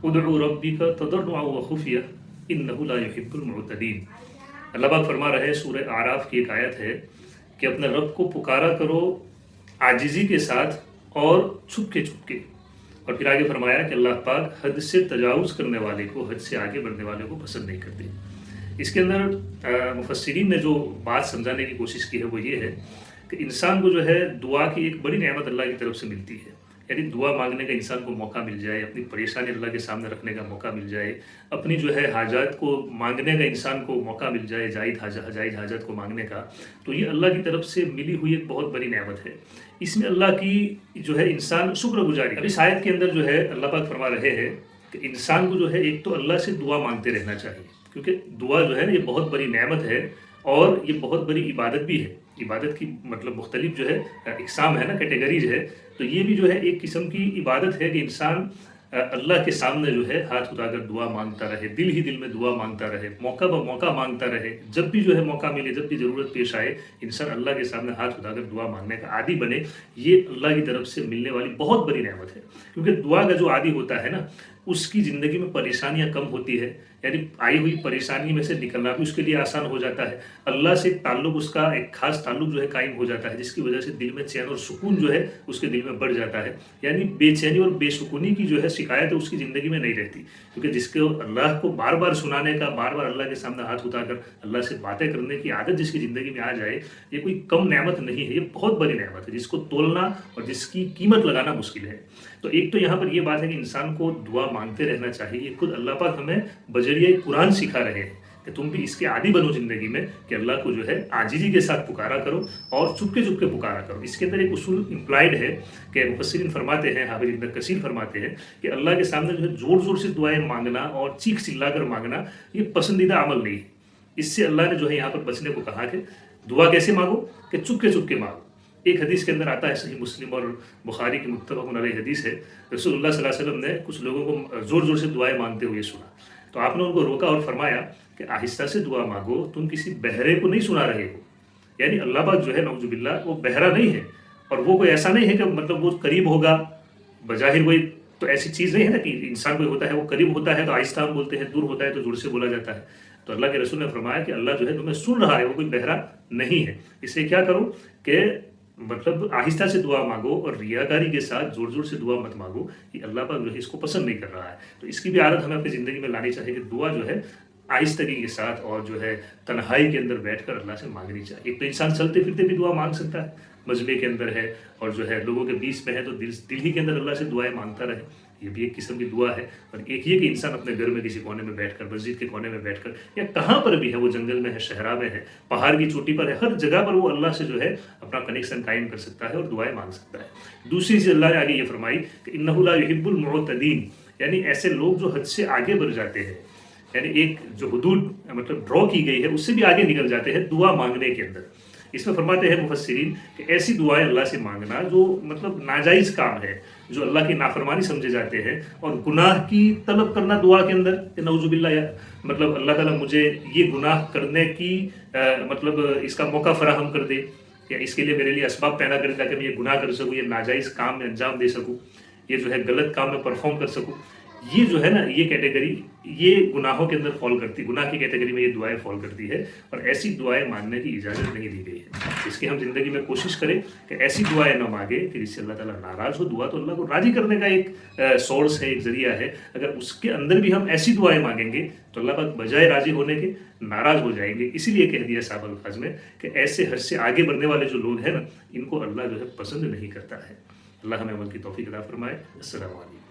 ادعو ربک تضرعا وخفیہ انہ لا یحب المعتدین۔ اللہ پاک فرما رہے ہیں، سورہ اعراف کی ایک آیت ہے کہ اپنے رب کو پکارا کرو عاجزی کے ساتھ اور چھپ کے، اور پھر آگے فرمایا کہ اللہ پاک حد سے تجاوز کرنے والے کو، حد سے آگے بڑھنے والے کو پسند نہیں کرتے۔ اس کے اندر مفسرین نے جو بات سمجھانے کی کوشش کی ہے وہ یہ ہے کہ انسان کو جو ہے دعا کی ایک بڑی نعمت اللہ کی طرف سے ملتی ہے، یعنی دعا مانگنے کا انسان کو موقع مل جائے، اپنی پریشانی اللہ کے سامنے رکھنے کا موقع مل جائے، اپنی جو ہے حاجات کو مانگنے کا انسان کو موقع مل جائے، جائز حاجات کو مانگنے کا، تو یہ اللہ کی طرف سے ملی ہوئی ایک بہت بڑی نعمت ہے۔ اس میں اللہ کی جو ہے انسان شکر گزاری، اب اس آیت کے اندر جو ہے اللہ پاک فرما رہے ہیں کہ انسان کو جو ہے ایک تو اللہ سے دعا مانگتے رہنا چاہیے، کیونکہ دعا جو ہے نا یہ بہت بڑی نعمت ہے اور یہ بہت بڑی عبادت بھی ہے۔ عبادت کی مطلب مختلف جو ہے اقسام ہے نا، کیٹیگریز ہے، تو یہ بھی جو ہے ایک قسم کی عبادت ہے کہ انسان اللہ کے سامنے جو ہے ہاتھ اٹھا کر دعا مانگتا رہے، دل ہی دل میں دعا مانگتا رہے، موقع بہ موقع مانگتا رہے، جب بھی جو ہے موقع ملے، جب بھی ضرورت پیش آئے، انسان اللہ کے سامنے ہاتھ اٹھا کر دعا مانگنے کا عادی بنے۔ یہ اللہ کی طرف سے ملنے والی بہت بڑی نعمت ہے، کیونکہ دعا کا جو عادی ہوتا ہے نا اس کی زندگی میں پریشانیاں کم ہوتی ہے، یعنی آئی ہوئی پریشانی میں سے نکلنا بھی اس کے لیے آسان ہو جاتا ہے، اللہ سے تعلق، اس کا ایک خاص تعلق جو ہے قائم ہو جاتا ہے، جس کی وجہ سے دل میں چین اور سکون جو ہے اس کے دل میں بڑھ جاتا ہے، یعنی بے چینی اور بے سکونی کی جو ہے شکایت اس کی زندگی میں نہیں رہتی، کیونکہ جس کو اللہ کو بار بار سنانے کا، بار بار اللہ کے سامنے ہاتھ اٹھا کر اللہ سے باتیں کرنے کی عادت جس کی زندگی میں آ جائے، یہ کوئی کم نعمت نہیں ہے، یہ بہت بڑی نعمت ہے جس کو تولنا اور جس کی قیمت لگانا مشکل ہے۔ تو ایک تو یہاں پر یہ بات ہے کہ انسان کو دعا مانگتے رہنا چاہیے، یہ خود اللہ پاک ہمیں بذریعہ قرآن سکھا رہے ہیں کہ تم بھی اس کے عادی بنو زندگی میں، کہ اللہ کو جو ہے عاجزی کے ساتھ پکارا کرو اور چپ کے پکارا کرو۔ اس کے اندر ایک اصول امپلائڈ ہے کہ مفسرین فرماتے ہیں، حافظ ابن کثیر فرماتے ہیں کہ اللہ کے سامنے جو ہے زور سے دعائیں مانگنا اور چیخ چلا کر مانگنا یہ پسندیدہ عمل نہیں ہے۔ اس سے اللہ نے جو ہے یہاں پر بچنے کو کہا کہ دعا کیسے مانگو، کہ چپ کے مانگو۔ ایک حدیث کے اندر آتا ہے، صحیح مسلم اور بخاری کی متفق علیہ حدیث ہے، رسول اللہ صلی اللہ علیہ وسلم نے کچھ لوگوں کو زور سے دعائیں مانگتے ہوئے سنا، تو آپ نے ان کو روکا اور فرمایا کہ آہستہ سے دعا مانگو، تم کسی بہرے کو نہیں سنا رہے ہو، یعنی اللہ پاک جو ہے نعوذ باللہ وہ بہرا نہیں ہے، اور وہ کوئی ایسا نہیں ہے کہ مطلب وہ قریب ہوگا، بظاہر وہی تو ایسی چیز نہیں ہے نا کہ انسان کوئی ہوتا ہے وہ قریب ہوتا ہے تو آہستہ ہم بولتے ہیں، دور ہوتا ہے تو زور سے بولا جاتا ہے۔ تو اللہ کے رسول نے فرمایا کہ اللہ جو ہے تمہیں سن رہا ہے، وہ کوئی بہرا نہیں ہے، اس لیے کیا کرو کہ مطلب آہستہ سے دعا مانگو اور ریاکاری کے ساتھ زور سے دعا مت مانگو، یہ اللہ پاک جو ہے اس کو پسند نہیں کر رہا ہے۔ تو اس کی بھی عادت ہمیں اپنی زندگی میں لانی چاہیے کہ دعا جو ہے آہستگی کے ساتھ اور جو ہے تنہائی کے اندر بیٹھ کر اللہ سے مانگنی چاہیے۔ ایک تو انسان چلتے پھرتے بھی دعا مانگ سکتا ہے، مجمع کے اندر ہے اور جو ہے لوگوں کے بیچ میں ہے تو دل ہی کے اندر اللہ سے دعائیں مانگتا رہے، یہ بھی ایک قسم کی دعا ہے۔ اور ایک یہ کہ انسان اپنے گھر میں کسی کونے میں بیٹھ کر، مسجد کے کونے میں بیٹھ کر، یا کہاں پر بھی ہے، وہ جنگل میں ہے، صحرا میں ہے، پہاڑ کی چوٹی پر ہے، ہر جگہ پر وہ اللہ سے جو ہے اپنا کنیکشن قائم کر سکتا ہے اور دعائیں مانگ سکتا ہے۔ دوسری چیز اللہ نے آگے یہ فرمائی کہ انہ لا یحب المعتدین، یعنی ایسے لوگ جو حد سے آگے بڑھ جاتے ہیں، یعنی ایک جو حدود مطلب ڈرا کی گئی ہے اس سے بھی آگے نکل جاتے ہیں دعا مانگنے کے اندر۔ اس میں فرماتے ہیں مفسرین کہ ایسی دعائیں اللہ سے مانگنا جو مطلب ناجائز کام ہے، جو اللہ کی نافرمانی سمجھے جاتے ہیں، اور گناہ کی طلب کرنا دعا کے اندر کہ نعوذ باللہ، یا مطلب اللہ تعالیٰ مجھے یہ گناہ کرنے کی مطلب اس کا موقع فراہم کر دے، یا اس کے لیے میرے لیے اسباب پیدا کرے تاکہ میں یہ گناہ کر سکوں، یہ ناجائز کام میں انجام دے سکوں، یہ جو ہے غلط کام میں پرفارم کر سکوں۔ یہ جو ہے نا یہ کیٹیگری یہ گناہوں کے اندر فال کرتی، گناہ کی کیٹیگری میں یہ دعائیں فال کرتی ہے، اور ایسی دعائیں مانگنے کی اجازت نہیں دی گئی ہے۔ اس کی ہم زندگی میں کوشش کریں کہ ایسی دعائیں نہ مانگے کہ جس سے اللہ تعالیٰ ناراض ہو۔ دعا تو اللہ کو راضی کرنے کا ایک سورس ہے، ایک ذریعہ ہے، اگر اس کے اندر بھی ہم ایسی دعائیں مانگیں گے تو اللہ پاک بجائے راضی ہونے کے ناراض ہو جائیں گے۔ اسی لیے کہہ دیا صاحب الفاظ میں کہ ایسے حد سے آگے بڑھنے والے جو لوگ ہیں نا، ان کو اللہ جو ہے پسند نہیں کرتا ہے۔ اللہ ہمیں عمل کی توفیق عطا فرمائے۔ السلام علیکم۔